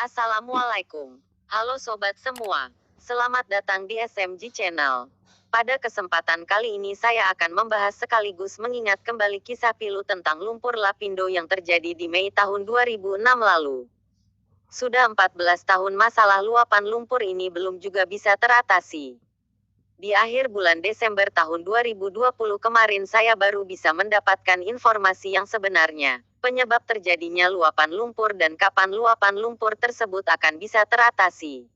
Assalamualaikum. Halo sobat semua. Selamat datang di SMG Channel. Pada kesempatan kali ini saya akan membahas sekaligus mengingat kembali kisah pilu tentang lumpur lapindo yang terjadi di Mei tahun 2006 lalu. Sudah 14 tahun masalah luapan lumpur ini belum juga bisa teratasi. Di akhir bulan Desember tahun 2020 kemarin saya baru bisa mendapatkan informasi yang sebenarnya, penyebab terjadinya luapan lumpur dan kapan luapan lumpur tersebut akan bisa teratasi.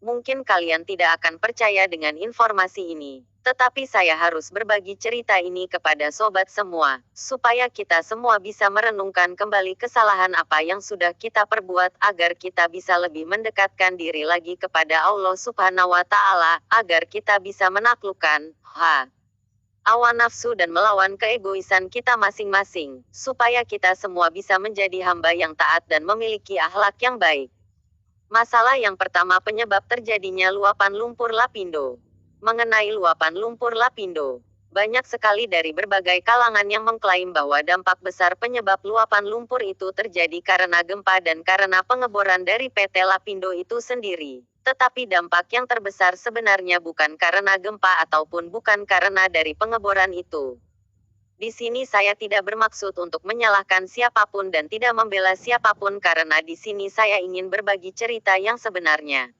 Mungkin kalian tidak akan percaya dengan informasi ini, tetapi saya harus berbagi cerita ini kepada sobat semua, supaya kita semua bisa merenungkan kembali kesalahan apa yang sudah kita perbuat agar kita bisa lebih mendekatkan diri lagi kepada Allah Subhanahu wa Ta'ala, agar kita bisa menaklukkan hawa nafsu dan melawan keegoisan kita masing-masing, supaya kita semua bisa menjadi hamba yang taat dan memiliki akhlak yang baik. Masalah yang pertama, penyebab terjadinya luapan lumpur lapindo. Mengenai luapan lumpur lapindo, banyak sekali dari berbagai kalangan yang mengklaim bahwa dampak besar penyebab luapan lumpur itu terjadi karena gempa dan karena pengeboran dari PT Lapindo itu sendiri. Tetapi dampak yang terbesar sebenarnya bukan karena gempa ataupun bukan karena dari pengeboran itu. Di sini saya tidak bermaksud untuk menyalahkan siapapun dan tidak membela siapapun karena di sini saya ingin berbagi cerita yang sebenarnya.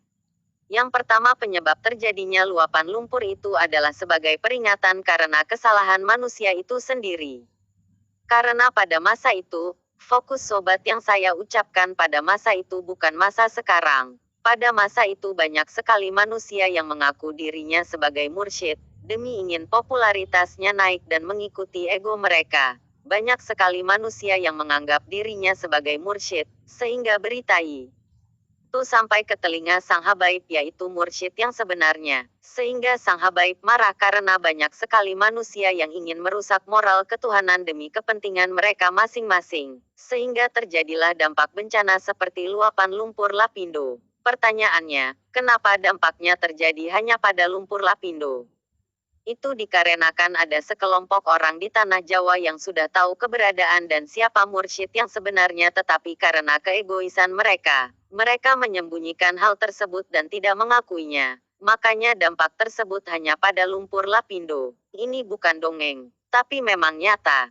Yang pertama, penyebab terjadinya luapan lumpur itu adalah sebagai peringatan karena kesalahan manusia itu sendiri. Karena pada masa itu, fokus sobat yang saya ucapkan pada masa itu bukan masa sekarang. Pada masa itu banyak sekali manusia yang mengaku dirinya sebagai mursyid, demi ingin popularitasnya naik dan mengikuti ego mereka. Banyak sekali manusia yang menganggap dirinya sebagai mursyid, sehingga berita itu sampai ke telinga sang habaib, yaitu mursyid yang sebenarnya. Sehingga sang habaib marah karena banyak sekali manusia yang ingin merusak moral ketuhanan demi kepentingan mereka masing-masing. Sehingga terjadilah dampak bencana seperti luapan lumpur lapindo. Pertanyaannya, kenapa dampaknya terjadi hanya pada lumpur lapindo? Itu dikarenakan ada sekelompok orang di tanah Jawa yang sudah tahu keberadaan dan siapa mursyid yang sebenarnya, tetapi karena keegoisan mereka, mereka menyembunyikan hal tersebut dan tidak mengakuinya. Makanya dampak tersebut hanya pada lumpur lapindo. Ini bukan dongeng, tapi memang nyata.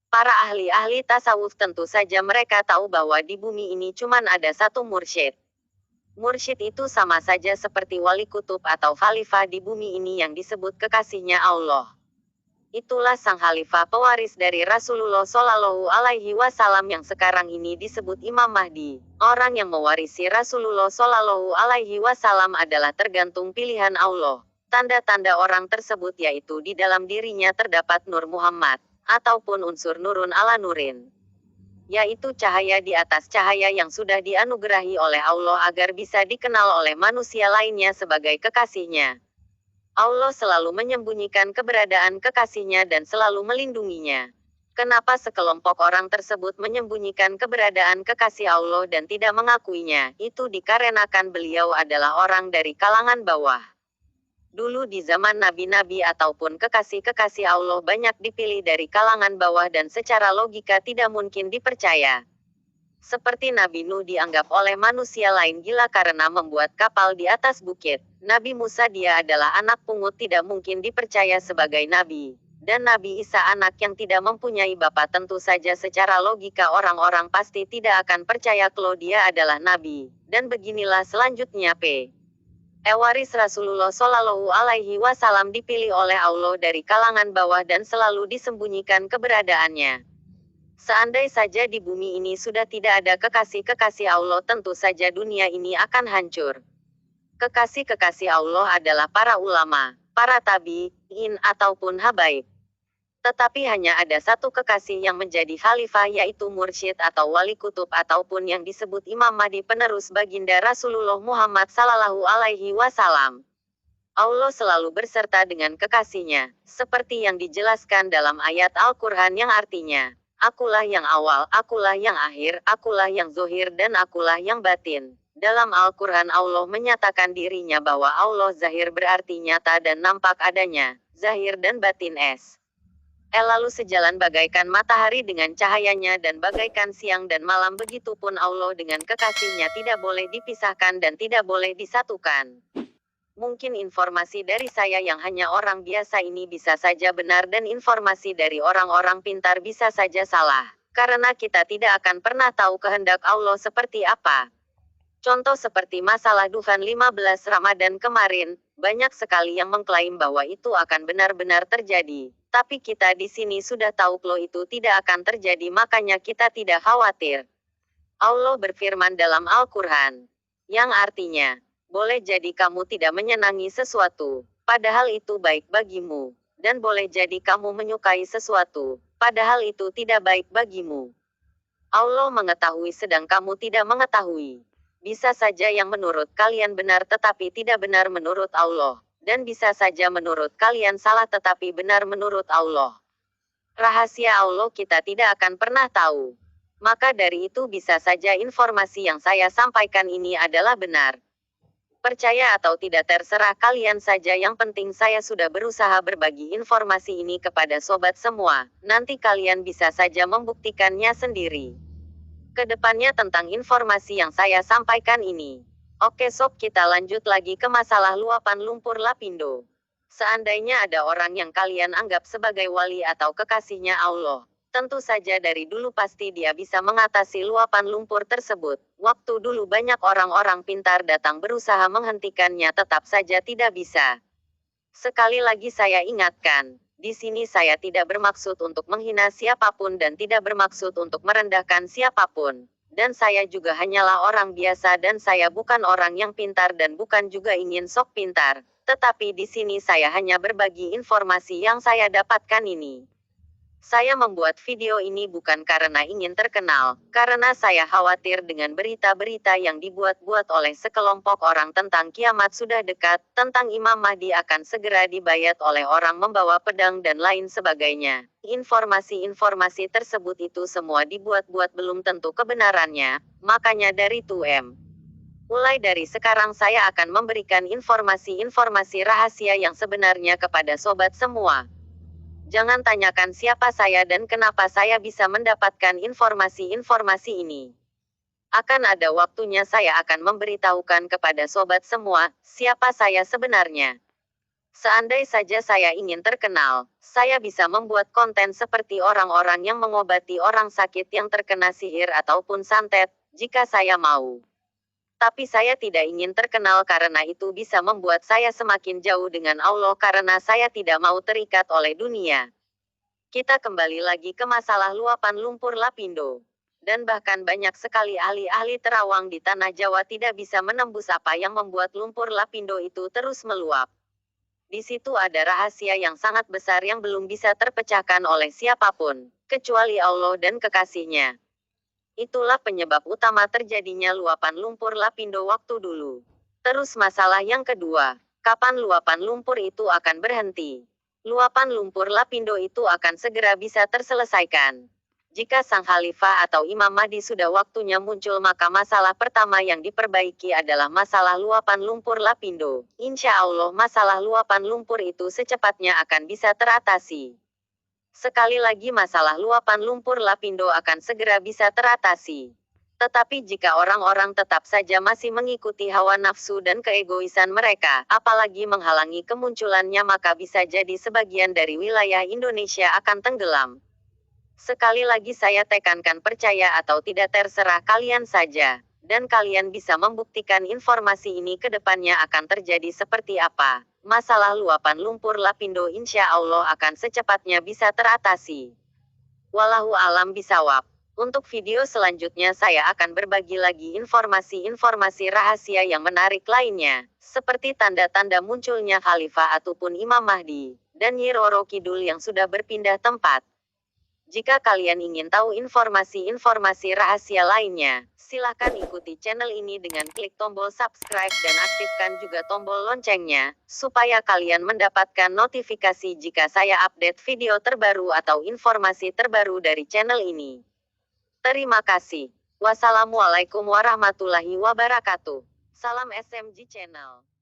Para ahli-ahli tasawuf tentu saja mereka tahu bahwa di bumi ini cuman ada satu mursyid. Mursyid itu sama saja seperti wali kutub atau khalifah di bumi ini yang disebut kekasihnya Allah. Itulah sang khalifah pewaris dari Rasulullah Shallallahu Alaihi Wasallam yang sekarang ini disebut Imam Mahdi. Orang yang mewarisi Rasulullah Shallallahu Alaihi Wasallam adalah tergantung pilihan Allah. Tanda-tanda orang tersebut yaitu di dalam dirinya terdapat Nur Muhammad, ataupun unsur nurun ala nurin, yaitu cahaya di atas cahaya yang sudah dianugerahi oleh Allah agar bisa dikenal oleh manusia lainnya sebagai kekasihnya. Allah selalu menyembunyikan keberadaan kekasihnya dan selalu melindunginya. Kenapa sekelompok orang tersebut menyembunyikan keberadaan kekasih Allah dan tidak mengakuinya? Itu dikarenakan beliau adalah orang dari kalangan bawah. Dulu di zaman nabi-nabi ataupun kekasih-kekasih Allah banyak dipilih dari kalangan bawah dan secara logika tidak mungkin dipercaya. Seperti Nabi Nuh dianggap oleh manusia lain gila karena membuat kapal di atas bukit. Nabi Musa dia adalah anak pungut, tidak mungkin dipercaya sebagai nabi. Dan Nabi Isa anak yang tidak mempunyai bapa, tentu saja secara logika orang-orang pasti tidak akan percaya kalau dia adalah nabi. Dan beginilah selanjutnya waris Rasulullah Shallallahu Alaihi Wasallam dipilih oleh Allah dari kalangan bawah dan selalu disembunyikan keberadaannya. Seandai saja di bumi ini sudah tidak ada kekasih-kekasih Allah, tentu saja dunia ini akan hancur. Kekasih-kekasih Allah adalah para ulama, para tabi'in ataupun habaib. Tetapi hanya ada satu kekasih yang menjadi khalifah, yaitu mursyid atau wali kutub ataupun yang disebut Imam Mahdi, penerus baginda Rasulullah Muhammad Sallallahu Alaihi Wasallam. Allah selalu berserta dengan kekasihnya, seperti yang dijelaskan dalam ayat Al-Quran yang artinya, akulah yang awal, akulah yang akhir, akulah yang zohir dan akulah yang batin. Dalam Al-Quran Allah menyatakan dirinya bahwa Allah zahir berarti nyata dan nampak adanya, zahir dan batin Lalu sejalan bagaikan matahari dengan cahayanya dan bagaikan siang dan malam, begitupun Allah dengan kekasihnya tidak boleh dipisahkan dan tidak boleh disatukan. Mungkin informasi dari saya yang hanya orang biasa ini bisa saja benar dan informasi dari orang-orang pintar bisa saja salah. Karena kita tidak akan pernah tahu kehendak Allah seperti apa. Contoh seperti masalah Dufan 15 Ramadan kemarin, banyak sekali yang mengklaim bahwa itu akan benar-benar terjadi. Tapi kita di sini sudah tahu kalau itu tidak akan terjadi, makanya kita tidak khawatir. Allah berfirman dalam Al-Quran, yang artinya, boleh jadi kamu tidak menyenangi sesuatu, padahal itu baik bagimu. Dan boleh jadi kamu menyukai sesuatu, padahal itu tidak baik bagimu. Allah mengetahui sedang kamu tidak mengetahui. Bisa saja yang menurut kalian benar tetapi tidak benar menurut Allah. Dan bisa saja menurut kalian salah tetapi benar menurut Allah. Rahasia Allah kita tidak akan pernah tahu. Maka dari itu bisa saja informasi yang saya sampaikan ini adalah benar. Percaya atau tidak terserah kalian saja, yang penting saya sudah berusaha berbagi informasi ini kepada sobat semua. Nanti kalian bisa saja membuktikannya sendiri. Kedepannya tentang informasi yang saya sampaikan ini. Oke sob, kita lanjut lagi ke masalah luapan lumpur Lapindo. Seandainya ada orang yang kalian anggap sebagai wali atau kekasihnya Allah, tentu saja dari dulu pasti dia bisa mengatasi luapan lumpur tersebut. Waktu dulu banyak orang-orang pintar datang berusaha menghentikannya, tetap saja tidak bisa. Sekali lagi saya ingatkan, di sini saya tidak bermaksud untuk menghina siapapun dan tidak bermaksud untuk merendahkan siapapun. Dan saya juga hanyalah orang biasa dan saya bukan orang yang pintar dan bukan juga ingin sok pintar. Tetapi di sini saya hanya berbagi informasi yang saya dapatkan ini. Saya membuat video ini bukan karena ingin terkenal, karena saya khawatir dengan berita-berita yang dibuat-buat oleh sekelompok orang tentang kiamat sudah dekat, tentang Imam Mahdi akan segera dibayat oleh orang membawa pedang dan lain sebagainya. Informasi-informasi tersebut itu semua dibuat-buat, belum tentu kebenarannya, makanya dari 2M. Mulai dari sekarang saya akan memberikan informasi-informasi rahasia yang sebenarnya kepada sobat semua. Jangan tanyakan siapa saya dan kenapa saya bisa mendapatkan informasi-informasi ini. Akan ada waktunya saya akan memberitahukan kepada sobat semua, siapa saya sebenarnya. Seandai saja saya ingin terkenal, saya bisa membuat konten seperti orang-orang yang mengobati orang sakit yang terkena sihir ataupun santet, jika saya mau. Tapi saya tidak ingin terkenal karena itu bisa membuat saya semakin jauh dengan Allah karena saya tidak mau terikat oleh dunia. Kita kembali lagi ke masalah luapan lumpur Lapindo. Dan bahkan banyak sekali ahli-ahli terawang di tanah Jawa tidak bisa menembus apa yang membuat lumpur Lapindo itu terus meluap. Di situ ada rahasia yang sangat besar yang belum bisa terpecahkan oleh siapapun, kecuali Allah dan kekasihnya. Itulah penyebab utama terjadinya luapan lumpur Lapindo waktu dulu. Terus masalah yang kedua, kapan luapan lumpur itu akan berhenti? Luapan lumpur Lapindo itu akan segera bisa terselesaikan. Jika sang khalifah atau Imam Mahdi sudah waktunya muncul, maka masalah pertama yang diperbaiki adalah masalah luapan lumpur Lapindo. Insya Allah masalah luapan lumpur itu secepatnya akan bisa teratasi. Sekali lagi masalah luapan lumpur Lapindo akan segera bisa teratasi. Tetapi jika orang-orang tetap saja masih mengikuti hawa nafsu dan keegoisan mereka, apalagi menghalangi kemunculannya, maka bisa jadi sebagian dari wilayah Indonesia akan tenggelam. Sekali lagi saya tekankan, percaya atau tidak terserah kalian saja. Dan kalian bisa membuktikan informasi ini ke depannya akan terjadi seperti apa. Masalah luapan lumpur Lapindo insya Allah akan secepatnya bisa teratasi. Wallahu alam bisawab. Untuk video selanjutnya saya akan berbagi lagi informasi-informasi rahasia yang menarik lainnya. Seperti tanda-tanda munculnya Khalifah ataupun Imam Mahdi. Dan Nyi Roro Kidul yang sudah berpindah tempat. Jika kalian ingin tahu informasi-informasi rahasia lainnya, silakan ikuti channel ini dengan klik tombol subscribe dan aktifkan juga tombol loncengnya, supaya kalian mendapatkan notifikasi jika saya update video terbaru atau informasi terbaru dari channel ini. Terima kasih. Wassalamualaikum warahmatullahi wabarakatuh. Salam SMG Channel.